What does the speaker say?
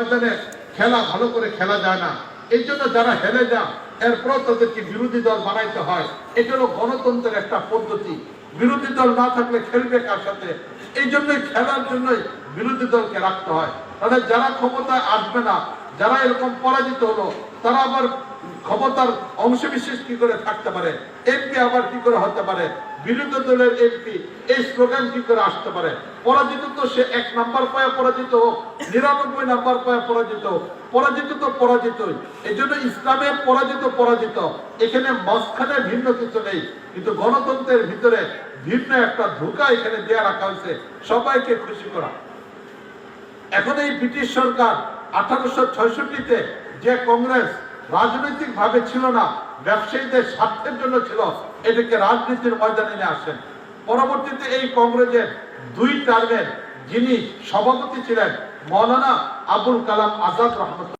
ময়দানে খেলা ভালো করে খেলা যায় না, এই জন্য যারা হেরে যায় এরপর তাদেরকে বিরোধী দল বানাইতে হয়। এটা হলো গণতন্ত্রের একটা পদ্ধতি। বিরোধী দল না থাকলে খেলবে কার সাথে? এই জন্যই খেলার জন্যই বিরোধী দলকে রাখতে হয়। তাহলে যারা ক্ষমতায় আসবে না, যারা এরকম পরাজিত হলো, তারা আবার ক্ষমতার অংশবিশেষ কি করে থাকতে পারে? এমপি আবার কি করে হতে পারে? বিরোধী দলের এমপি এই স্লোগান কি করে আসতে পারে? পরাজিত তো সে 1 নাম্বার পায় পরাজিত হোক, 99 নাম্বার পায় পরাজিত হোক, পরাজিত তো পরাজিতই। এই জন্য ইসলামের পরাজিত, এখানে মাঝখানে ভিন্ন কিছু নেই, কিন্তু গণতন্ত্রের ভিতরে ভিন্ন একটা ধোঁকা এখানে দেয়া রাখা হয়েছে সবাইকে খুশি করা। এখন এই ব্রিটিশ সরকার 1866-তে যে কংগ্রেস রাজনৈতিক ভাবে ছিল না, ব্যবসায়ীদের স্বার্থের জন্য ছিল, এটাকে রাজনীতির ময়দানে নিয়ে আসেন। পরবর্তীতে এই কংগ্রেসের 2 টার্মের যিনি সভাপতি ছিলেন মৌলানা আবুল কালাম আজাদ রহমতুল্লাহ।